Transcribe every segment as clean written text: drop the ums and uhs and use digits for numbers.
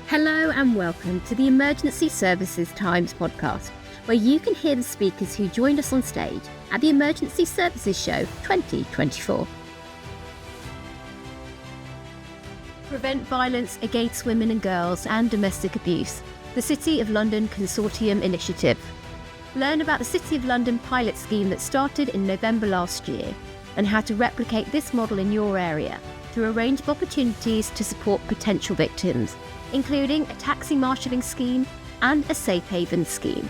Hello and welcome to the Emergency Services Times podcast, where you can hear the speakers who joined us on stage at the Emergency Services Show 2024. Prevent violence against women and girls and domestic abuse, the City of London Consortium Initiative. Learn about the City of London pilot scheme that started in November last year and how to replicate this model in your area through a range of opportunities to support potential victims, including a taxi marshalling scheme and a safe haven scheme.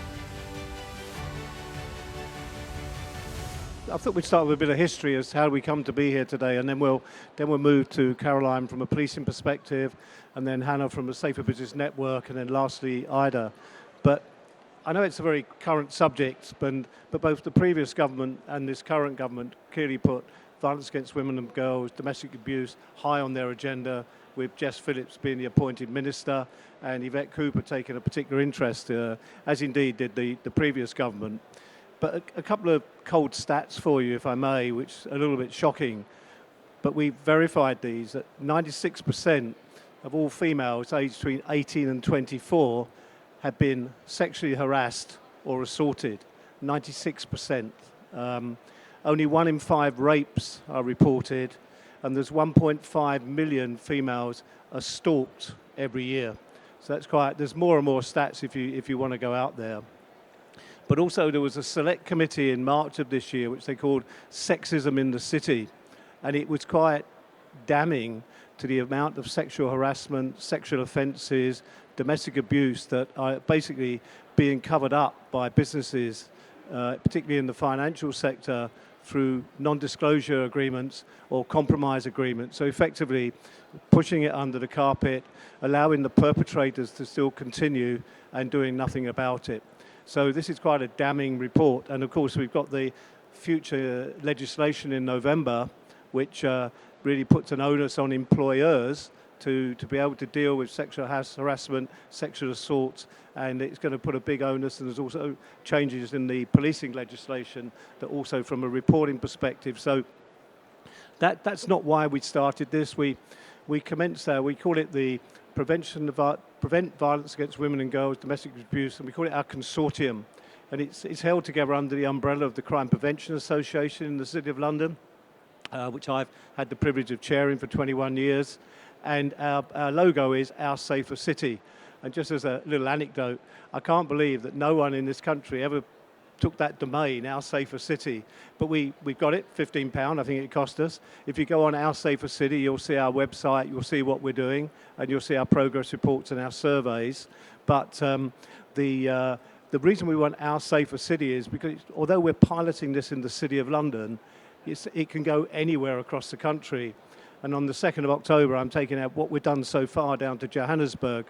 I thought we'd start with a bit of history as to how we come to be here today, and then we'll move to Caroline from a policing perspective, and then Hannah from a Safer Business Network, and then lastly Ida. But I know it's a very current subject, but both the previous government and this current government clearly put violence against women and girls, domestic abuse high on their agenda, with Jess Phillips being the appointed minister and Yvette Cooper taking a particular interest, as indeed did the previous government. But a couple of cold stats for you, if I may, which are a little bit shocking. But we verified these, that 96% of all females aged between 18 and 24 have been sexually harassed or assaulted. 96%. Only 1 in 5 rapes are reported, and there's 1.5 million females are stalked every year. So that's quite, there's more and more stats if you want to go out there. But also there was a select committee in March of this year which they called Sexism in the City, and it was quite damning to the amount of sexual harassment, sexual offences, domestic abuse that are basically being covered up by businesses, particularly in the financial sector, through non-disclosure agreements or compromise agreements. So effectively pushing it under the carpet, allowing the perpetrators to still continue and doing nothing about it. So this is quite a damning report. And of course we've got the future legislation in November, which really puts an onus on employers to be able to deal with sexual harassment, sexual assault, and it's going to put a big onus. And there's also changes in the policing legislation that also from a reporting perspective. So that's not why we started this. We commenced we call it the Prevent Violence Against Women and Girls, Domestic Abuse, and we call it our consortium. And it's held together under the umbrella of the Crime Prevention Association in the City of London, which I've had the privilege of chairing for 21 years. And our logo is Our Safer City. And just as a little anecdote, I can't believe that no one in this country ever took that domain, Our Safer City. But we got it, £15, I think it cost us. If you go on Our Safer City, you'll see our website, you'll see what we're doing, and you'll see our progress reports and our surveys. But the reason we want Our Safer City is because although we're piloting this in the City of London, it can go anywhere across the country. And on the 2nd of October, I'm taking out what we've done so far down to Johannesburg,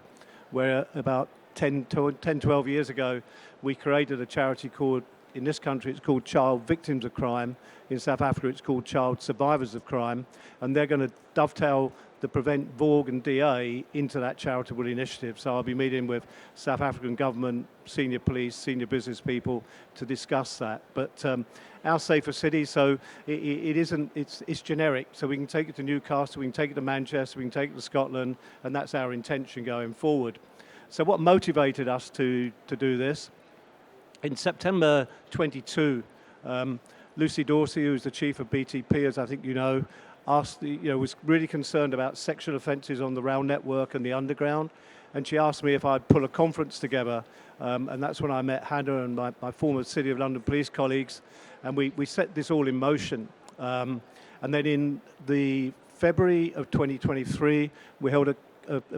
where about 12 years ago, we created a charity called, in this country, it's called Child Victims of Crime. In South Africa, it's called Child Survivors of Crime. And they're going to dovetail the Prevent VORG and DA into that charitable initiative. So I'll be meeting with South African government, senior police, senior business people to discuss that. But Our Safer City, so it's generic. So we can take it to Newcastle, we can take it to Manchester, we can take it to Scotland, and that's our intention going forward. So what motivated us to do this? In September 22, Lucy Dorsey, who's the chief of BTP, as I think you know, was really concerned about sexual offences on the rail network and the underground, and she asked me if I'd pull a conference together, and that's when I met Hannah and my former City of London police colleagues, and we set this all in motion. And then in the February of 2023, we held a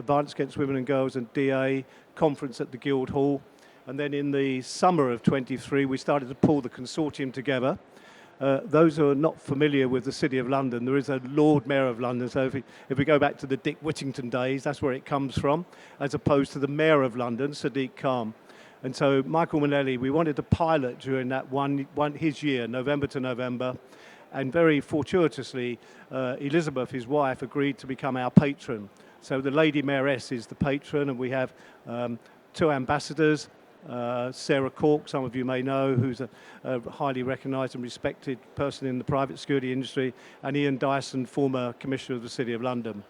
Violence Against Women and Girls and DA conference at the Guildhall, and then in the summer of 23, we started to pull the consortium together. Those who are not familiar with the City of London, there is a Lord Mayor of London. So if we go back to the Dick Whittington days, that's where it comes from, as opposed to the Mayor of London, Sadiq Khan. And so Michael Manelli, we wanted to pilot during that his year, November to November. And very fortuitously, Elizabeth, his wife, agreed to become our patron. So the Lady Mayoress is the patron, and we have 2 ambassadors. Sarah Cork, some of you may know, who's a highly recognised and respected person in the private security industry, and Ian Dyson, former Commissioner of the City of London.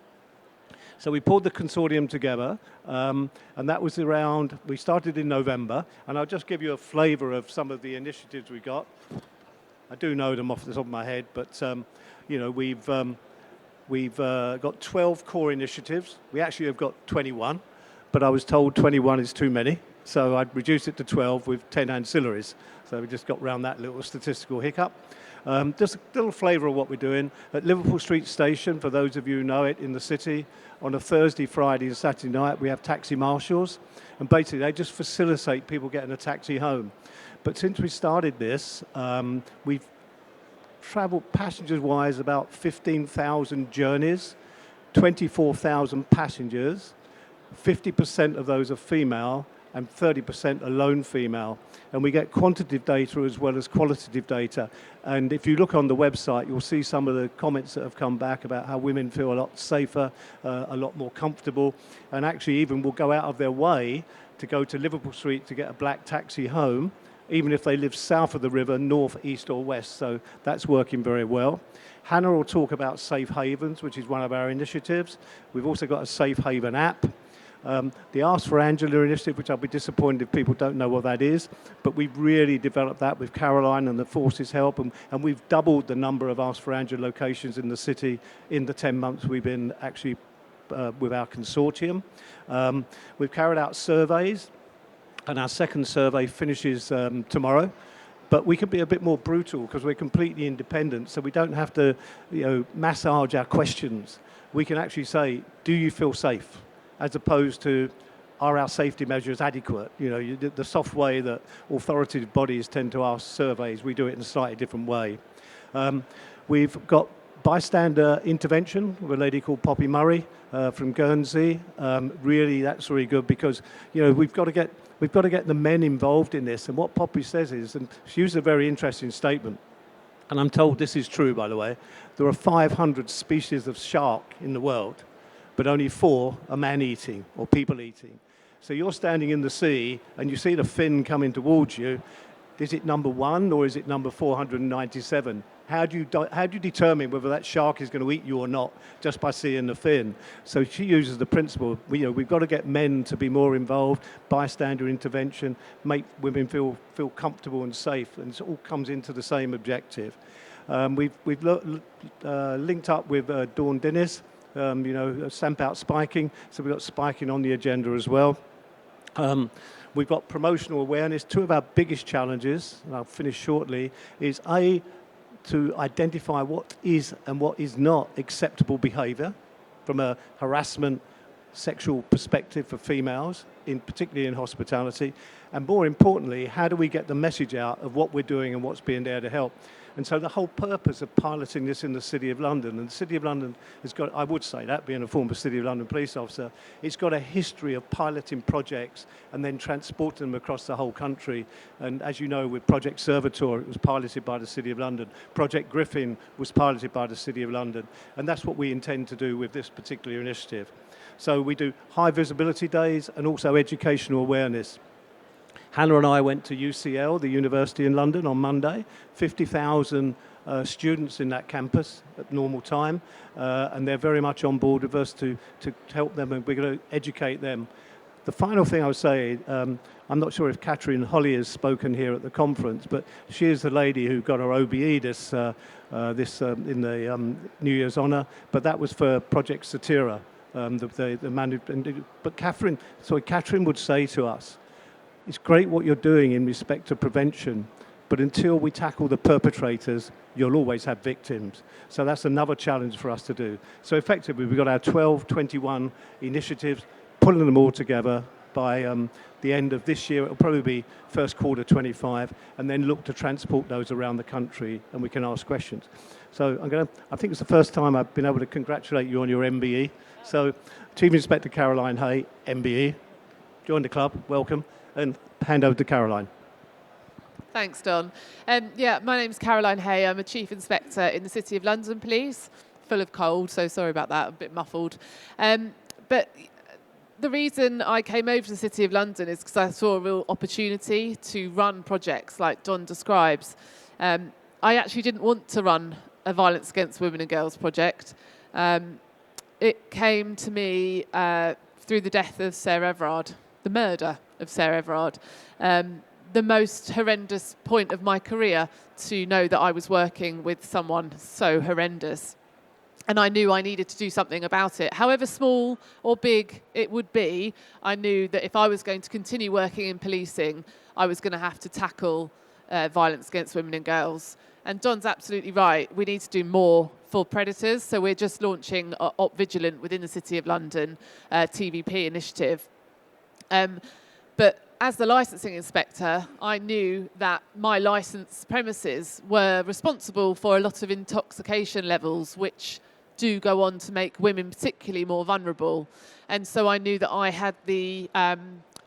So we pulled the consortium together, and that was around, we started in November, and I'll just give you a flavour of some of the initiatives we got. I do know them off the top of my head, but you know, we've got 12 core initiatives. We actually have got 21, but I was told 21 is too many, so I'd reduced it to 12 with 10 ancillaries. So we just got around that little statistical hiccup. Just a little flavour of what we're doing. At Liverpool Street Station, for those of you who know it, in the city, on a Thursday, Friday and Saturday night, we have taxi marshals. And basically, they just facilitate people getting a taxi home. But since we started this, we've travelled passengers-wise about 15,000 journeys, 24,000 passengers. 50% of those are female, and 30% are lone female. And we get quantitative data as well as qualitative data. And if you look on the website, you'll see some of the comments that have come back about how women feel a lot safer, a lot more comfortable, and actually even will go out of their way to go to Liverpool Street to get a black taxi home, even if they live south of the river, north, east or west. So that's working very well. Hannah will talk about Safe Havens, which is one of our initiatives. We've also got a Safe Haven app. The Ask for Angela initiative, which I'll be disappointed if people don't know what that is, but we've really developed that with Caroline and the Force's help, and we've doubled the number of Ask for Angela locations in the city in the 10 months we've been actually with our consortium. We've carried out surveys, and our second survey finishes tomorrow. But we can be a bit more brutal because we're completely independent, so we don't have to, you know, massage our questions. We can actually say, do you feel safe? As opposed to, are our safety measures adequate? You know, the soft way that authoritative bodies tend to ask surveys, we do it in a slightly different way. We've got bystander intervention with a lady called Poppy Murray from Guernsey. Really, that's really good because, you know, we've got to get the men involved in this. And what Poppy says is, and she used a very interesting statement, and I'm told this is true, by the way, there are 500 species of shark in the world, but only 4 are man-eating or people-eating. So you're standing in the sea and you see the fin coming towards you. Is it number 1 or is it number 497? How do you determine whether that shark is going to eat you or not just by seeing the fin? So she uses the principle, you know, we've got to get men to be more involved, bystander intervention, make women feel comfortable and safe, and it all comes into the same objective. We've linked up with Dawn Dennis, you know, stamp out spiking, so we've got spiking on the agenda as well. We've got promotional awareness. 2 of our biggest challenges, and I'll finish shortly, is to identify what is and what is not acceptable behaviour from a harassment, sexual perspective for females, particularly in hospitality, and more importantly, how do we get the message out of what we're doing and what's being there to help? And so the whole purpose of piloting this in the City of London, and the City of London has got, I would say that, being a former City of London police officer, it's got a history of piloting projects and then transporting them across the whole country. And as you know, with Project Servitor, it was piloted by the City of London. Project Griffin was piloted by the City of London. And that's what we intend to do with this particular initiative. So we do high visibility days and also educational awareness. Hannah and I went to UCL, the University in London, on Monday. 50,000 students in that campus at normal time, and they're very much on board with us to help them, and we're going to educate them. The final thing I would say, I'm not sure if Catherine Holly has spoken here at the conference, but she is the lady who got her OBE this in the New Year's Honour, but that was for Project Satira. But Catherine would say to us, it's great what you're doing in respect to prevention, but until we tackle the perpetrators, you'll always have victims. So that's another challenge for us to do. So effectively, we've got our 21 initiatives, pulling them all together by the end of this year. It'll probably be first quarter 25, and then look to transport those around the country, and we can ask questions. So I think it's the first time I've been able to congratulate you on your MBE. So Chief Inspector Caroline Hay, MBE, join the club, welcome. And hand over to Caroline. Thanks, Don. Yeah, my name's Caroline Hay. I'm a Chief Inspector in the City of London Police. Full of cold, so sorry about that, I'm a bit muffled. But the reason I came over to the City of London is because I saw a real opportunity to run projects like Don describes. I actually didn't want to run a violence against women and girls project. it came to me through the death of Sarah Everard, the murder of Sarah Everard. The most horrendous point of my career to know that I was working with someone so horrendous. And I knew I needed to do something about it. However small or big it would be, I knew that if I was going to continue working in policing, I was going to have to tackle violence against women and girls. And Don's absolutely right. We need to do more for predators. So we're just launching Op Vigilant within the City of London TVP initiative. But as the licensing inspector, I knew that my licensed premises were responsible for a lot of intoxication levels, which do go on to make women particularly more vulnerable. And so I knew that I had the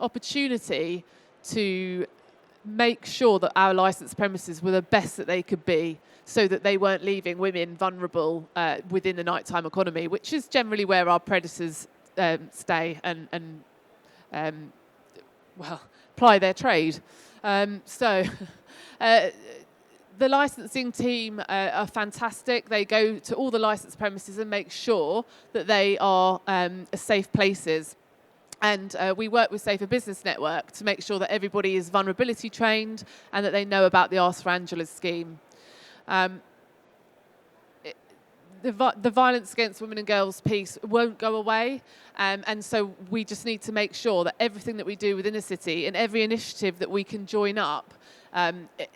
opportunity to make sure that our licensed premises were the best that they could be, so that they weren't leaving women vulnerable within the nighttime economy, which is generally where our predators stay and ply their trade. The licensing team are fantastic. They go to all the licensed premises and make sure that they are safe places. And we work with Safer Business Network to make sure that everybody is vulnerability trained and that they know about the Ask for Angela's scheme. The violence against women and girls piece won't go away, and so we just need to make sure that everything that we do within the city and every initiative that we can join up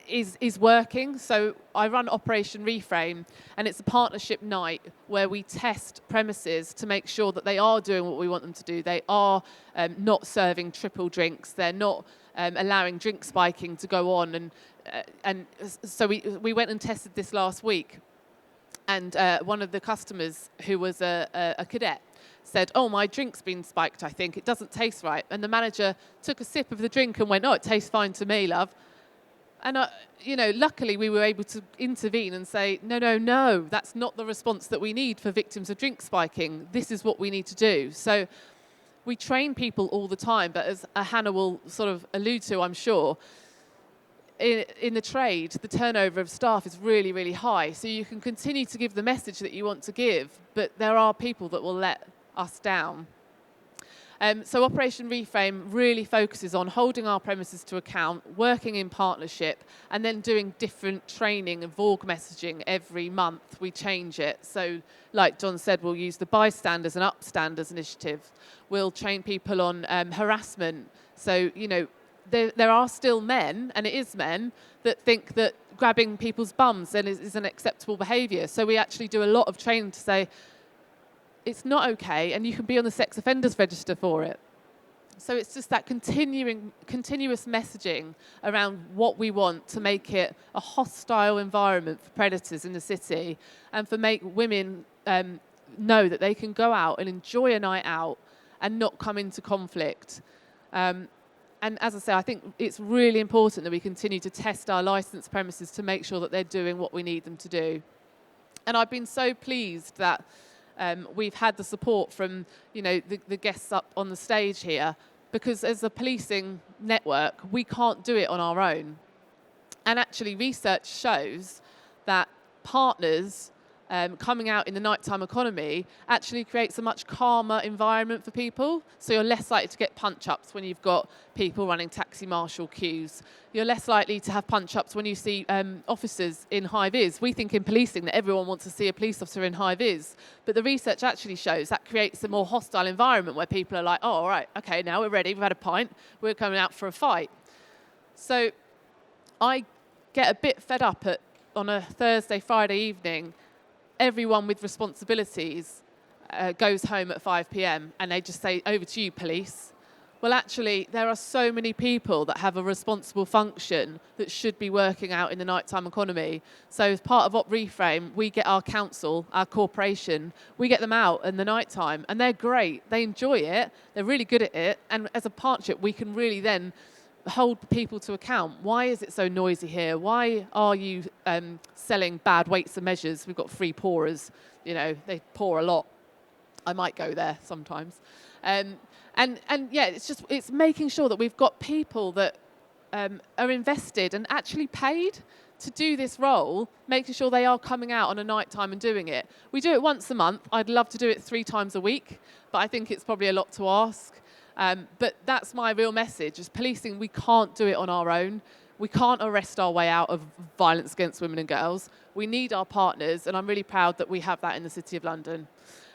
is working. So I run Operation Reframe, and it's a partnership night where we test premises to make sure that they are doing what we want them to do. They are not serving triple drinks. They're not allowing drink spiking to go on. And so we went and tested this last week. And one of the customers, who was a cadet, said, "Oh, my drink's been spiked, I think. It doesn't taste right." And the manager took a sip of the drink and went, "Oh, it tastes fine to me, love." And, luckily we were able to intervene and say, no, that's not the response that we need for victims of drink spiking. This is what we need to do. So we train people all the time, but as Hannah will sort of allude to, I'm sure, in the trade, the turnover of staff is really, really high. So you can continue to give the message that you want to give, but there are people that will let us down. So Operation Reframe really focuses on holding our premises to account, working in partnership, and then doing different training and VORG messaging every month. We change it. So like John said, we'll use the bystanders and upstanders initiative. We'll train people on harassment. So, there are still men, and it is men, that think that grabbing people's bums is an acceptable behaviour. So we actually do a lot of training to say, it's not okay, and you can be on the sex offenders register for it. So it's just that continuous messaging around what we want to make it a hostile environment for predators in the city, and for make women know that they can go out and enjoy a night out and not come into conflict. And as I say, I think it's really important that we continue to test our licensed premises to make sure that they're doing what we need them to do. And I've been so pleased that we've had the support from, the guests up on the stage here, because as a policing network, we can't do it on our own. And actually, research shows that partners coming out in the nighttime economy actually creates a much calmer environment for people. So you're less likely to get punch-ups when you've got people running taxi marshal queues. You're less likely to have punch-ups when you see officers in high-vis. We think in policing that everyone wants to see a police officer in high-vis, but the research actually shows that creates a more hostile environment where people are like, "Oh, all right, okay, now we're ready, we've had a pint, we're coming out for a fight." So I get a bit fed up on a Thursday, Friday evening, everyone with responsibilities goes home at 5 p.m. and they just say, "Over to you, police." Well, actually, there are so many people that have a responsible function that should be working out in the nighttime economy. So as part of Op Reframe, we get our council, our corporation, we get them out in the nighttime, and they're great. They enjoy it. They're really good at it. And as a partnership, we can really then hold people to account. Why is it so noisy here? Why are you selling bad weights and measures? We've got free pourers. They pour a lot. I might go there sometimes. And yeah, it's making sure that we've got people that are invested and actually paid to do this role, making sure they are coming out on a night time and doing it. We do it once a month. I'd love to do it 3 times a week, but I think it's probably a lot to ask. But that's my real message, is policing, we can't do it on our own. We can't arrest our way out of violence against women and girls. We need our partners, and I'm really proud that we have that in the City of London.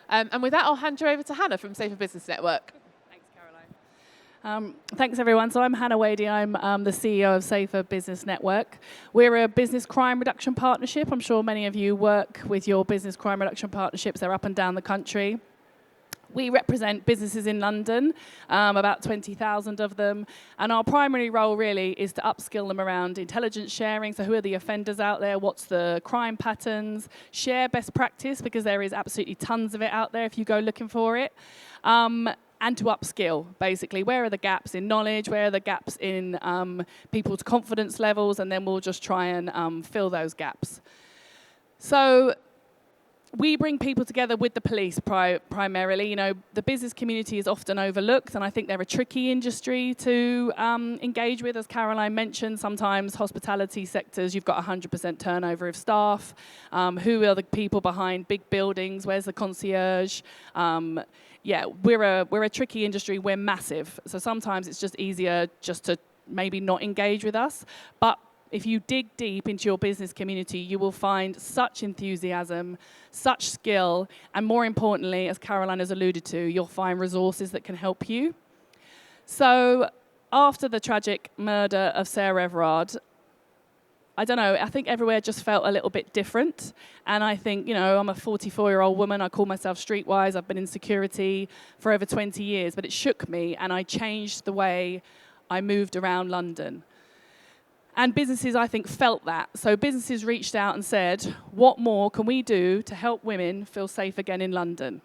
And with that, I'll hand you over to Hannah from Safer Business Network. Thanks, Caroline. Thanks, everyone. So I'm Hannah Wadey. I'm the CEO of Safer Business Network. We're a business crime reduction partnership. I'm sure many of you work with your business crime reduction partnerships. They're up and down the country. We represent businesses in London, about 20,000 of them, and our primary role really is to upskill them around intelligence sharing. So who are the offenders out there? What's the crime patterns? Share best practice, because there is absolutely tons of it out there if you go looking for it. And to upskill, basically. Where are the gaps in knowledge? Where are the gaps in people's confidence levels? And then we'll just try and fill those gaps. So we bring people together with the police primarily. You know, the business community is often overlooked, and I think they're a tricky industry to engage with. As Caroline mentioned, sometimes hospitality sectors, you've got 100% turnover of staff. Who are the people behind big buildings? Where's the concierge? Yeah, we're a tricky industry. We're massive, so sometimes it's just easier just to maybe not engage with us. But if you dig deep into your business community, you will find such enthusiasm, such skill, and more importantly, as Caroline has alluded to, you'll find resources that can help you. So after the tragic murder of Sarah Everard, I don't know, I think everywhere just felt a little bit different. And I think, you know, I'm a 44-year-old woman. I call myself streetwise. I've been in security for over 20 years, but it shook me, and I changed the way I moved around London. And businesses, I think, felt that. So businesses reached out and said, what more can we do to help women feel safe again in London?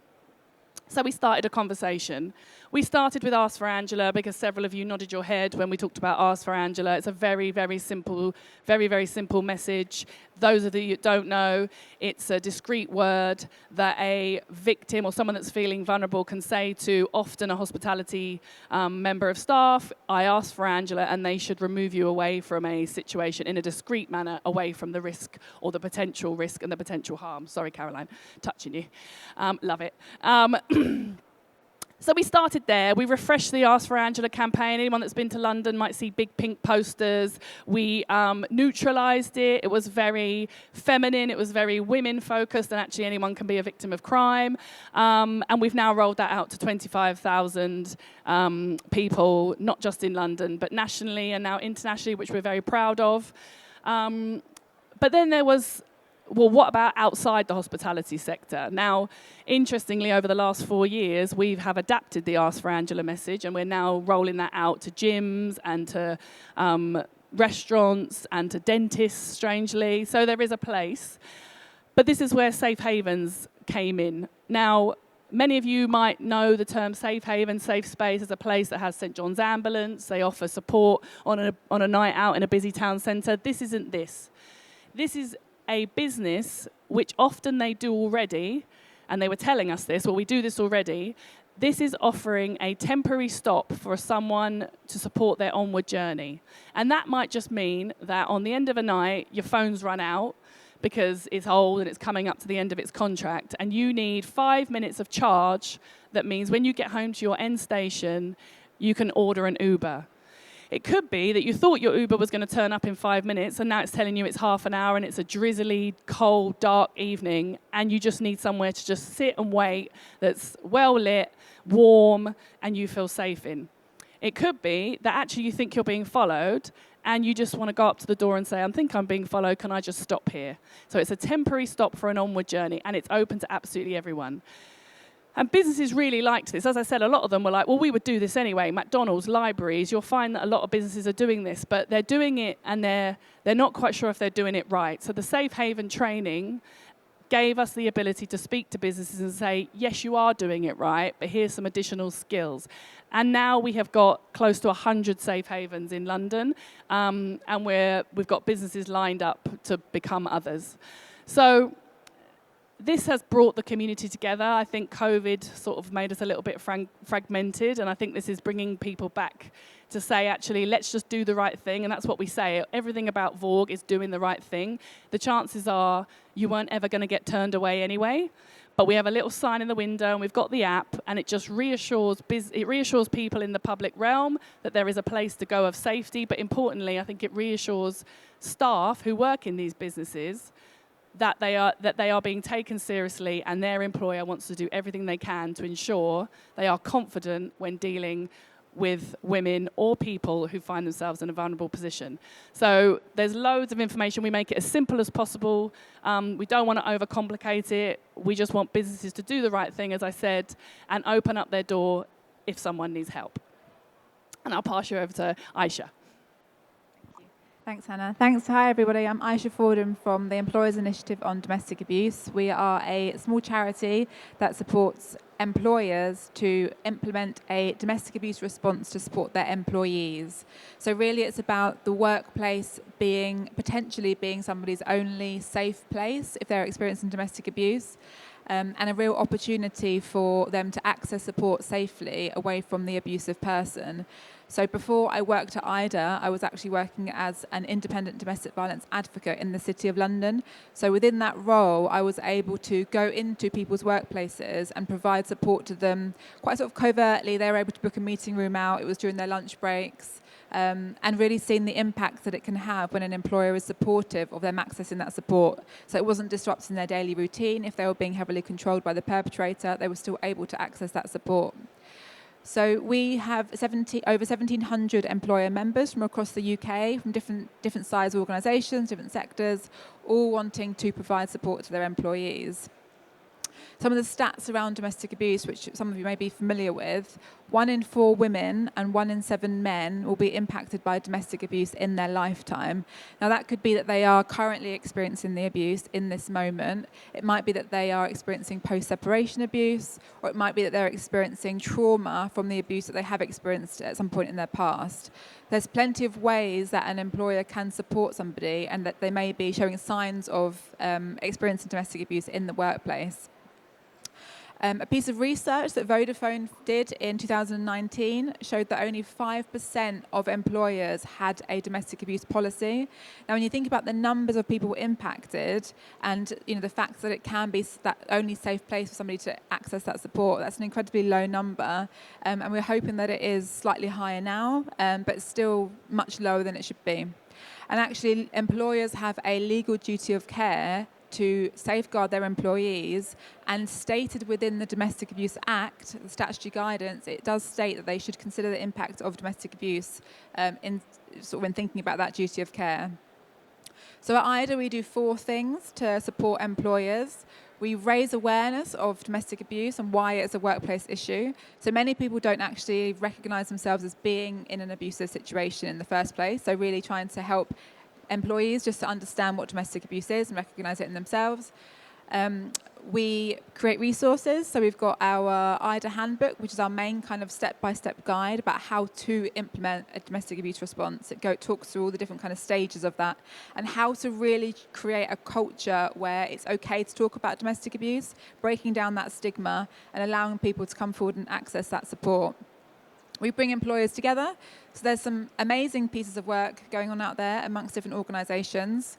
So we started a conversation. We started with Ask for Angela, because several of you nodded your head when we talked about Ask for Angela. It's a very, very simple message. Those of you that don't know, it's a discreet word that a victim or someone that's feeling vulnerable can say to often a hospitality member of staff, I asked for Angela, and they should remove you away from a situation in a discreet manner, away from the risk or the potential risk and the potential harm. Sorry, Caroline, touching you. Love it. So we started there. We refreshed the Ask for Angela campaign. Anyone that's been to London might see big pink posters. We neutralised it. It was very feminine. It was very women-focused, and actually anyone can be a victim of crime. And we've now rolled that out to 25,000 people, not just in London, but nationally and now internationally, which we're very proud of. But then there was, well, what about outside the hospitality sector? Now, interestingly, over the last 4 years, we have adapted the Ask for Angela message, and we're now rolling that out to gyms and to restaurants and to dentists, strangely. So there is a place. But this is where safe havens came in. Now, many of you might know the term safe haven, safe space, as a place that has St. John's Ambulance. They offer support on a night out in a busy town centre. This isn't this. This is a business, which often they do already, and they were telling us this, well, we do this already. This is offering a temporary stop for someone to support their onward journey. And that might just mean that on the end of a night, your phone's run out because it's old and it's coming up to the end of its contract, and you need 5 minutes of charge. That means when you get home to your end station, you can order an Uber. It could be that you thought your Uber was going to turn up in 5 minutes, and now it's telling you it's half an hour, and it's a drizzly, cold, dark evening, and you just need somewhere to just sit and wait that's well lit, warm, and you feel safe in. It could be that actually you think you're being followed, and you just want to go up to the door and say, I think I'm being followed, can I just stop here? So it's a temporary stop for an onward journey, and it's open to absolutely everyone. And businesses really liked this. As I said, a lot of them were like, well, we would do this anyway. McDonald's, libraries, you'll find that a lot of businesses are doing this, but they're doing it and they're not quite sure if they're doing it right. So the Safe Haven training gave us the ability to speak to businesses and say, yes, you are doing it right, but here's some additional skills. And now we have got close to 100 safe havens in London, and we've got businesses lined up to become others. So this has brought the community together. I think COVID sort of made us a little bit fragmented, and I think this is bringing people back to say, actually, let's just do the right thing. And that's what we say. Everything about Vorg is doing the right thing. The chances are you weren't ever going to get turned away anyway. But we have a little sign in the window, and we've got the app, and it just reassures people in the public realm that there is a place to go of safety. But importantly, I think it reassures staff who work in these businesses that they are being taken seriously, and their employer wants to do everything they can to ensure they are confident when dealing with women or people who find themselves in a vulnerable position. So there's loads of information. We make it as simple as possible. We don't want to overcomplicate it. We just want businesses to do the right thing, as I said, and open up their door if someone needs help. And I'll pass you over to Ayesha. Thanks, Hannah. Thanks. Hi, everybody. I'm Ayesha Fordham from the Employers Initiative on Domestic Abuse. We are a small charity that supports employers to implement a domestic abuse response to support their employees. So really it's about the workplace potentially being somebody's only safe place if they're experiencing domestic abuse, and a real opportunity for them to access support safely away from the abusive person. So before I worked at IDA, I was actually working as an independent domestic violence advocate in the City of London. So within that role, I was able to go into people's workplaces and provide support to them quite sort of covertly. They were able to book a meeting room out. It was during their lunch breaks. And really seeing the impact that it can have when an employer is supportive of them accessing that support. So it wasn't disrupting their daily routine. If they were being heavily controlled by the perpetrator, they were still able to access that support. So we have over 1,700 employer members from across the UK, from different size organisations, different sectors, all wanting to provide support to their employees. Some of the stats around domestic abuse, which some of you may be familiar with, 1 in 4 women and 1 in 7 men will be impacted by domestic abuse in their lifetime. Now that could be that they are currently experiencing the abuse in this moment. It might be that they are experiencing post-separation abuse, or it might be that they're experiencing trauma from the abuse that they have experienced at some point in their past. There's plenty of ways that an employer can support somebody and that they may be showing signs of experiencing domestic abuse in the workplace. A piece of research that Vodafone did in 2019 showed that only 5% of employers had a domestic abuse policy. Now, when you think about the numbers of people impacted and the fact that it can be that only safe place for somebody to access that support, that's an incredibly low number. And we're hoping that it is slightly higher now, but still much lower than it should be. And actually, employers have a legal duty of care to safeguard their employees, and stated within the Domestic Abuse Act, the statutory guidance, it does state that they should consider the impact of domestic abuse when thinking about that duty of care. So at IDA, we do 4 things to support employers. We raise awareness of domestic abuse and why it's a workplace issue. So many people don't actually recognise themselves as being in an abusive situation in the first place. So really trying to help employees just to understand what domestic abuse is and recognise it in themselves. We create resources. So we've got our IDA handbook, which is our main kind of step-by-step guide about how to implement a domestic abuse response. It talks through all the different kind of stages of that and how to really create a culture where it's okay to talk about domestic abuse, breaking down that stigma and allowing people to come forward and access that support. We bring employers together. So there's some amazing pieces of work going on out there amongst different organisations.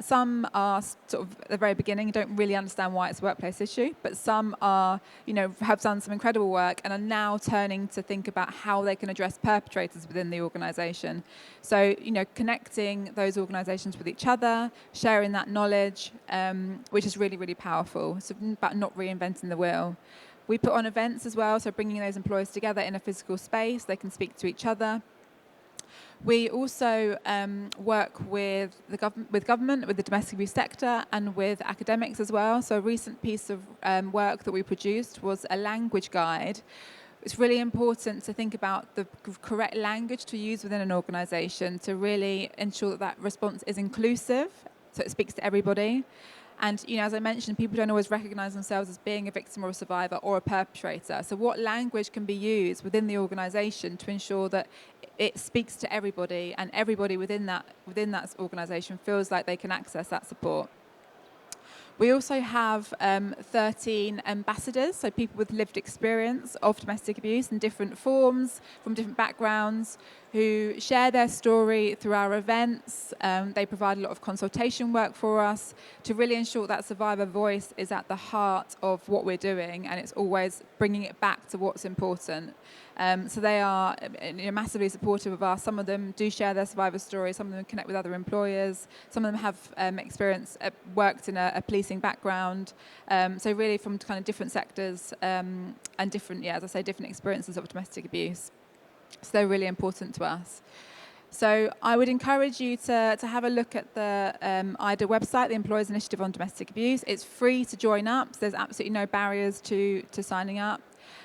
Some are sort of at the very beginning, don't really understand why it's a workplace issue, but some are, have done some incredible work and are now turning to think about how they can address perpetrators within the organisation. So, connecting those organisations with each other, sharing that knowledge, which is really, really powerful. It's about not reinventing the wheel. We put on events as well, so bringing those employers together in a physical space, they can speak to each other. We also work with government, with the domestic abuse sector, and with academics as well. So a recent piece of work that we produced was a language guide. It's really important to think about the correct language to use within an organisation to really ensure that that response is inclusive, so it speaks to everybody. And, as I mentioned, people don't always recognise themselves as being a victim or a survivor or a perpetrator. So what language can be used within the organisation to ensure that it speaks to everybody and everybody within that organisation feels like they can access that support? We also have 13 ambassadors, so people with lived experience of domestic abuse in different forms, from different backgrounds, who share their story through our events. They provide a lot of consultation work for us to really ensure that survivor voice is at the heart of what we're doing, and it's always bringing it back to what's important. So they are massively supportive of us. Some of them do share their survivor stories. Some of them connect with other employers. Some of them have worked in a policing background. So really from kind of different sectors and different, as I say, different experiences of domestic abuse. So they're really important to us. So I would encourage you to have a look at the IDA website, the Employers Initiative on Domestic Abuse. It's free to join up. So there's absolutely no barriers to signing up.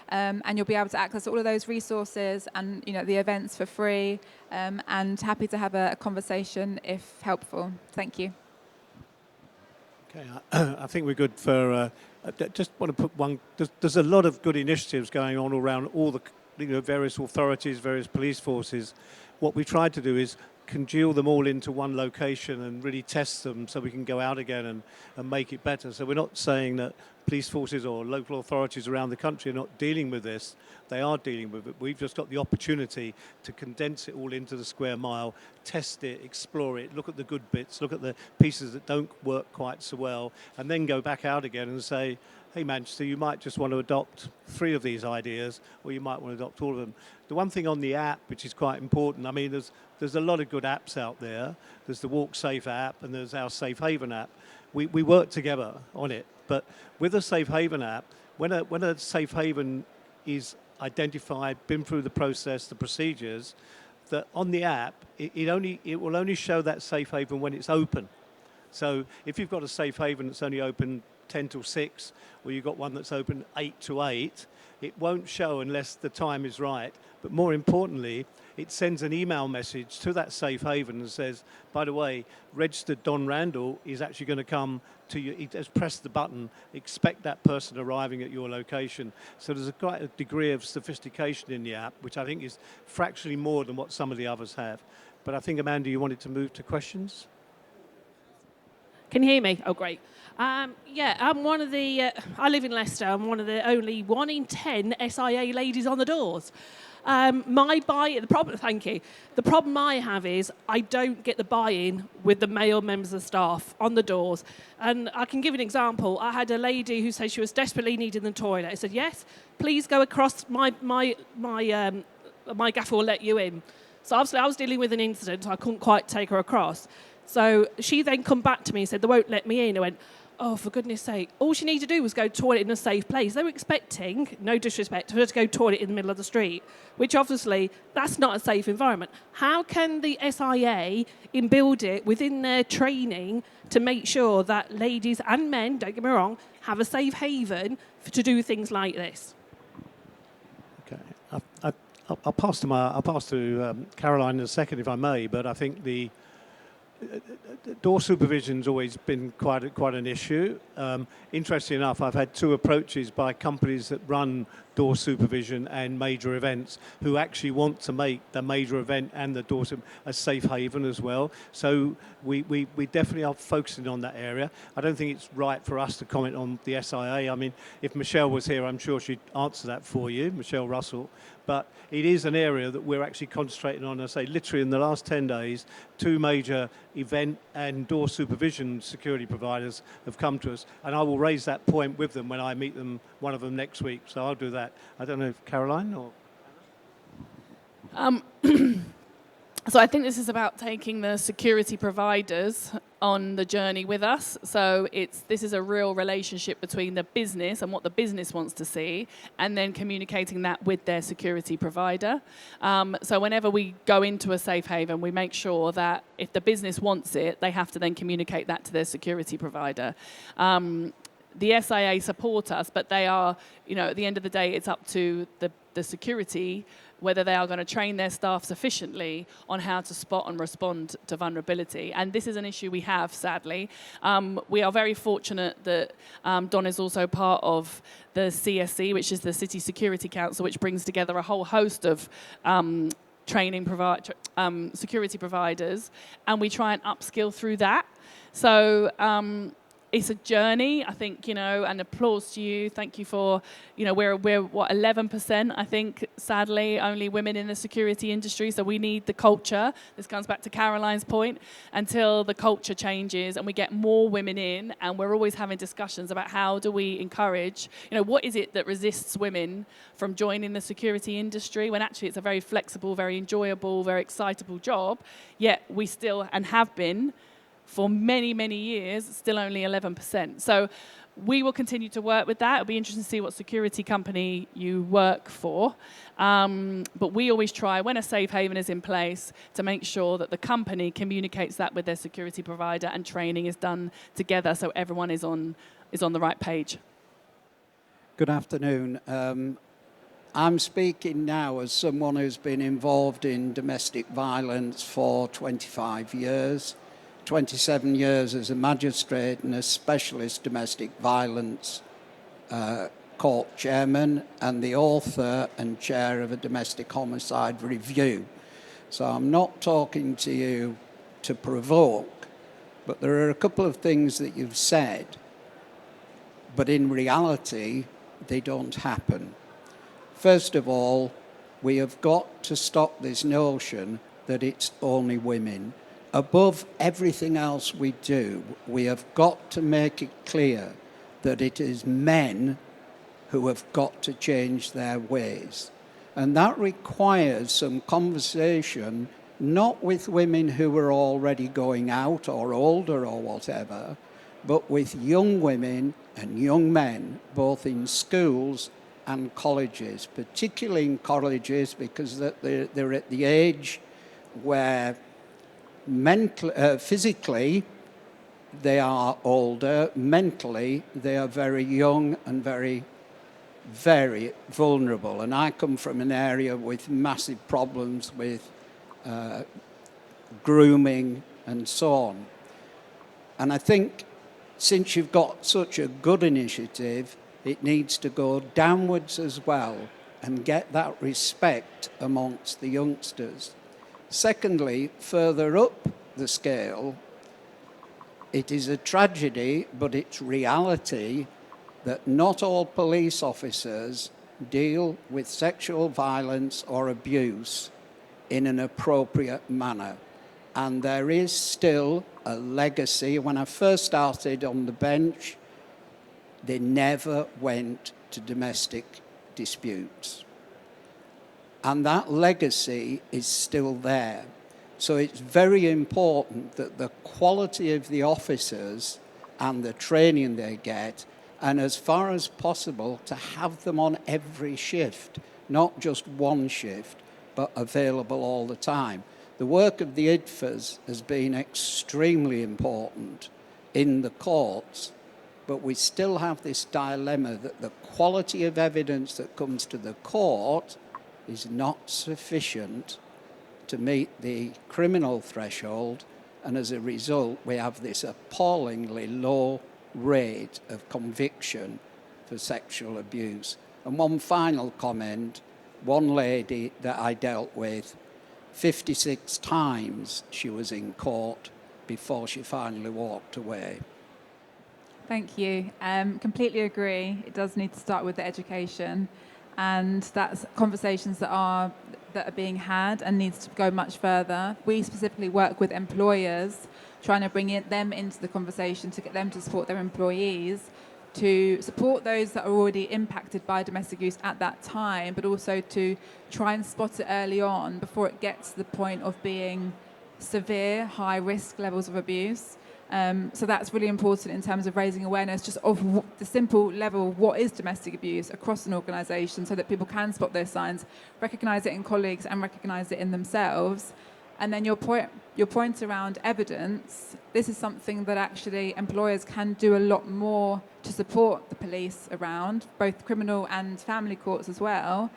And you'll be able to access all of those resources and the events for free. And happy to have a conversation if helpful. Thank you. Okay, I think we're good for. Just want to put one. There's a lot of good initiatives going on around all the various authorities, various police forces. What we tried to do is congeal them all into one location and really test them so we can go out again and make it better. So we're not saying that police forces or local authorities around the country are not dealing with this. They are dealing with it. We've just got the opportunity to condense it all into the square mile, test it, explore it, look at the good bits, look at the pieces that don't work quite so well, and then go back out again and say, hey, Manchester, you might just want to adopt 3 of these ideas, or you might want to adopt all of them. The one thing on the app, which is quite important, I mean, there's a lot of good apps out there. There's the Walk Safe app, and there's our Safe Haven app. We work together on it. But with the Safe Haven app, when a Safe Haven is identified, been through the process, the procedures, that on the app, it will only show that Safe Haven when it's open. So if you've got a Safe Haven that's only open 10 till 6, or you've got one that's open 8 to 8, it won't show unless the time is right. But more importantly, it sends an email message to that Safe Haven and says, by the way, registered Don Randall is actually going to come to you. He has pressed the button, expect that person arriving at your location. So there's quite a degree of sophistication in the app, which I think is fractionally more than what some of the others have. But I think, Amanda, you wanted to move to questions? Can you hear me? Oh, great. I'm one of the, I live in Leicester. I'm one of the only 1 in 10 SIA ladies on the doors. Thank you. The problem I have is I don't get the buy-in with the male members of staff on the doors. And I can give an example. I had a lady who said she was desperately needing the toilet. I said, yes, please go across, my gaffer will let you in. So obviously I was dealing with an incident, so I couldn't quite take her across. So she then come back to me and said, they won't let me in. I went, oh, for goodness sake. All she needed to do was go to the toilet in a safe place. They were expecting, no disrespect, her to go to the toilet in the middle of the street, which obviously, that's not a safe environment. How can the SIA build it within their training to make sure that ladies and men, don't get me wrong, have a safe haven to do things like this? Okay. I'll pass to Caroline in a second, if I may, but I think the door supervision's always been quite an issue. Interestingly enough, I've had 2 approaches by companies that run door supervision and major events who actually want to make the major event and the door a safe haven as well. So we definitely are focusing on that area. I don't think it's right for us to comment on the SIA. I mean, if Michelle was here, I'm sure she'd answer that for you, Michelle Russell. But it is an area that we're actually concentrating on. I say literally in the last 10 days, 2 major event and door supervision security providers have come to us. And I will raise that point with them when I meet them, one of them next week. So I'll do that. I don't know if Caroline or... So I think this is about taking the security providers on the journey with us. So this is a real relationship between the business and what the business wants to see, and then communicating that with their security provider. So whenever we go into a safe haven, we make sure that if the business wants it, they have to then communicate that to their security provider. The SIA support us, but they are, at the end of the day, it's up to the security whether they are going to train their staff sufficiently on how to spot and respond to vulnerability. And this is an issue we have, sadly. We are very fortunate that Don is also part of the CSC, which is the City Security Council, which brings together a whole host of security providers, and we try and upskill through that. So it's a journey, I think, and applause to you. Thank you for, we're what, 11%, I think, sadly, only women in the security industry. So we need the culture. This comes back to Caroline's point, until the culture changes and we get more women in, and we're always having discussions about how do we encourage, what is it that resists women from joining the security industry when actually it's a very flexible, very enjoyable, very excitable job, yet we still, and have been, for many, many years, still only 11%. So we will continue to work with that. It'll be interesting to see what security company you work for. But we always try, when a safe haven is in place, to make sure that the company communicates that with their security provider and training is done together so everyone is on the right page. Good afternoon. I'm speaking now as someone who's been involved in domestic violence for 25 years. 27 years as a magistrate and a specialist domestic violence court chairman, and the author and chair of a domestic homicide review. So I'm not talking to you to provoke, but there are a couple of things that you've said, but in reality, they don't happen. First of all, we have got to stop this notion that it's only women. Above everything else we do, we have got to make it clear that it is men who have got to change their ways. And that requires some conversation, not with women who are already going out or older or whatever, but with young women and young men, both in schools and colleges, particularly in colleges, because they're at the age where physically they are older, mentally they are very young and very, very vulnerable. And I come from an area with massive problems with grooming and so on. And I think since you've got such a good initiative, it needs to go downwards as well and get that respect amongst the youngsters. Secondly, further up the scale, it is a tragedy, but it's reality that not all police officers deal with sexual violence or abuse in an appropriate manner. And there is still a legacy. When I first started on the bench, they never went to domestic disputes. And that legacy is still there. So it's very important that the quality of the officers and the training they get, and as far as possible, to have them on every shift, not just one shift, but available all the time. The work of the IDFAs has been extremely important in the courts, but we still have this dilemma that the quality of evidence that comes to the court is not sufficient to meet the criminal threshold, and as a result we have this appallingly low rate of conviction for sexual abuse. And one final comment, one lady that I dealt with, 56 times she was in court before she finally walked away. Thank you. Completely agree. It does need to start with the education, and that's conversations that are being had and needs to go much further. We specifically work with employers, trying to bring them into the conversation to get them to support their employees, to support those that are already impacted by domestic abuse at that time, but also to try and spot it early on before it gets to the point of being severe, high-risk levels of abuse. So that's really important in terms of raising awareness just of the simple level, what is domestic abuse across an organisation, so that people can spot those signs, recognise it in colleagues and recognise it in themselves. And then your point around evidence, this is something that actually employers can do a lot more to support the police around, both criminal and family courts as well,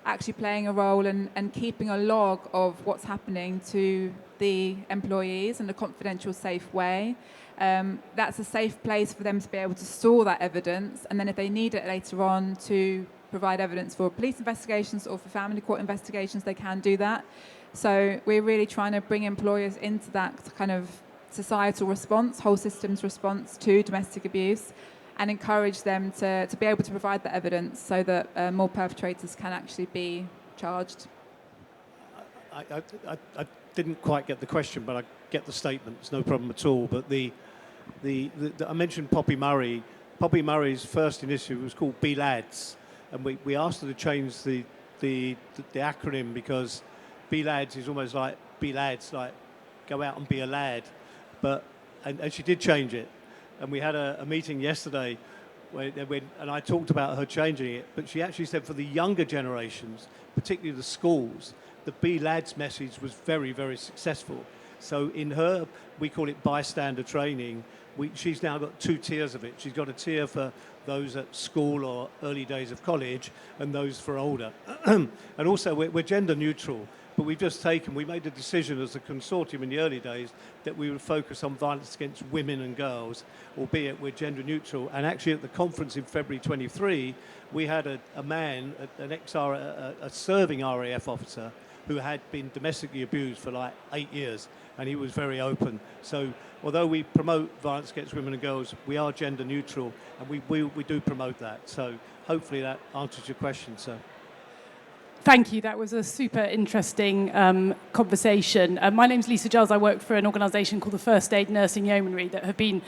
actually playing a role and keeping a log of what's happening to the employees in a confidential, safe way. That's a safe place for them to be able to store that evidence, and then if they need it later on to provide evidence for police investigations or for family court investigations, they can do that. So we're really trying to bring employers into that kind of societal response, whole systems response to domestic abuse, and encourage them to be able to provide the evidence so that more perpetrators can actually be charged. I didn't quite get the question, but I get the statement. It's no problem at all. But I mentioned Poppy Murray. Poppy Murray's first initiative was called Be Lads, and we asked her to change the acronym because Be Lads is almost like Be Lads, like go out and be a lad. And she did change it. And we had a meeting yesterday and I talked about her changing it, but she actually said for the younger generations, particularly the schools, the Be Lads message was very, very successful. So in her, we call it bystander training. She's now got 2 tiers of it. She's got a tier for those at school or early days of college and those for older. And also we're gender neutral. But we made a decision as a consortium in the early days that we would focus on violence against women and girls, albeit we're gender neutral. And actually at the conference in February 23, we had a man, a serving RAF officer, who had been domestically abused for like 8 years, and he was very open. So although we promote violence against women and girls, we are gender neutral, and we do promote that. So hopefully that answers your question, sir. Thank you. That was a super interesting conversation. My name's Lisa Giles. I work for an organisation called the First Aid Nursing Yeomanry that have been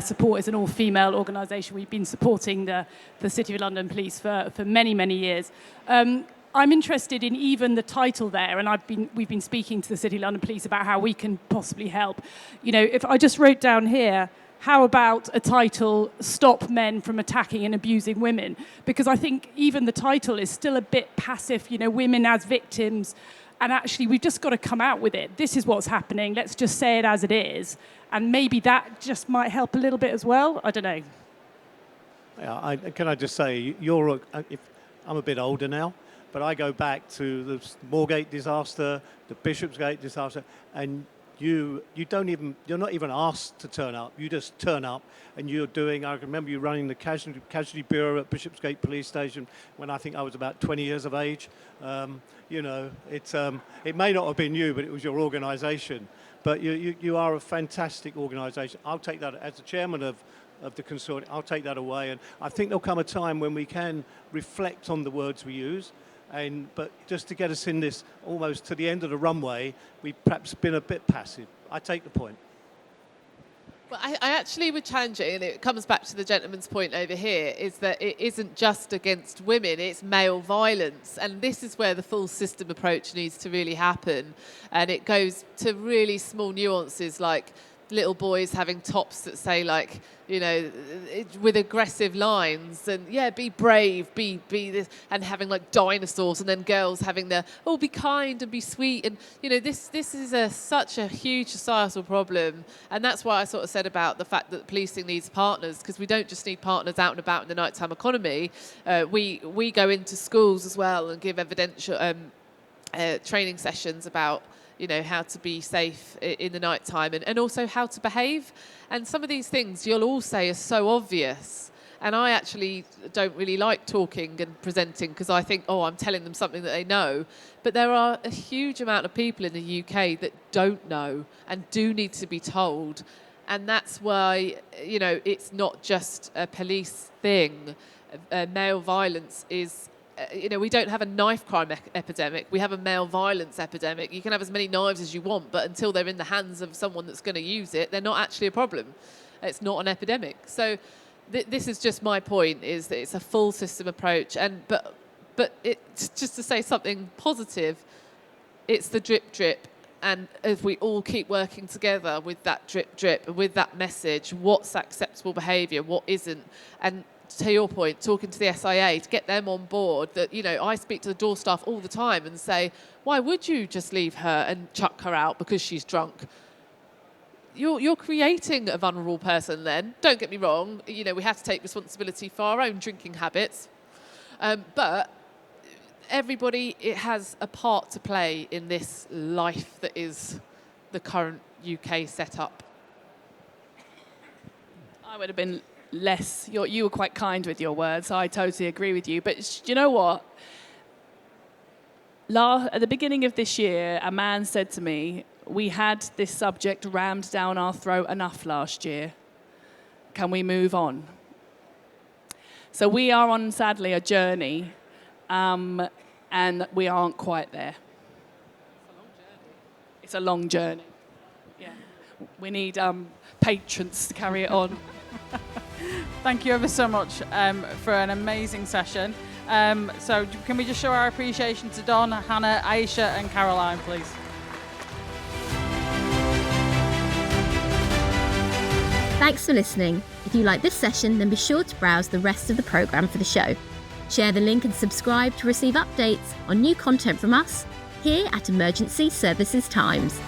supported as an all-female organisation. We've been supporting the City of London Police for many, many years. I'm interested in even the title there, and we've been speaking to the City of London Police about how we can possibly help. You know, if I just wrote down here, how about a title, Stop Men from Attacking and Abusing Women? Because I think even the title is still a bit passive, you know, women as victims. And actually, we've just got to come out with it. This is what's happening. Let's just say it as it is. And maybe that just might help a little bit as well. I don't know. Yeah, can I just say, I'm a bit older now, but I go back to the Moorgate disaster, the Bishopsgate disaster, and you're not even asked to turn up. You just turn up, and I remember you running the casualty bureau at Bishopsgate Police Station when I think I was about 20 years of age. You know, it may not have been you, but it was your organisation. But you are a fantastic organisation. I'll take that as the chairman of the consortium. I'll take that away, and I think there'll come a time when we can reflect on the words we use. But just to get us in this almost to the end of the runway, we've perhaps been a bit passive. I take the point. Well, I actually would challenge it, and it comes back to the gentleman's point over here, is that it isn't just against women, it's male violence. And this is where the full system approach needs to really happen. And it goes to really small nuances like little boys having tops that say, like, you know, with aggressive lines, and yeah, be brave, be this, and having like dinosaurs, and then girls having be kind and be sweet, and you know, this is such a huge societal problem. And that's why I sort of said about the fact that policing needs partners, because we don't just need partners out and about in the nighttime economy. We go into schools as well and give evidential training sessions about, you know, how to be safe in the night time, and also how to behave. And some of these things you'll all say are so obvious. And I actually don't really like talking and presenting because I think, I'm telling them something that they know. But there are a huge amount of people in the UK that don't know and do need to be told. And that's why, you know, it's not just a police thing. Male violence is... you know, we don't have a knife crime epidemic. We have a male violence epidemic. You can have as many knives as you want, but until they're in the hands of someone that's going to use it, they're not actually a problem. It's not an epidemic. So this is just my point, is that it's a full system approach. But it's just to say something positive, it's the drip, drip. And if we all keep working together with that drip, drip, with that message, what's acceptable behaviour, what isn't, and to your point, talking to the SIA to get them on board, that, you know, I speak to the door staff all the time and say, why would you just leave her and chuck her out because she's drunk? You're creating a vulnerable person then. Don't get me wrong, you know, we have to take responsibility for our own drinking habits. But everybody, it has a part to play in this life that is the current UK setup. I would have been less, you were quite kind with your words. I totally agree with you. But do you know what? At the beginning of this year, a man said to me, We had this subject rammed down our throat enough last year. Can we move on? So we are on, sadly, a journey, and we aren't quite there. It's a long journey. Yeah. We need patrons to carry it on. Thank you ever so much for an amazing session. So can we just show our appreciation to Don, Hannah, Ayesha and Caroline, please? Thanks for listening. If you like this session, then be sure to browse the rest of the programme for the show. Share the link and subscribe to receive updates on new content from us here at Emergency Services Times.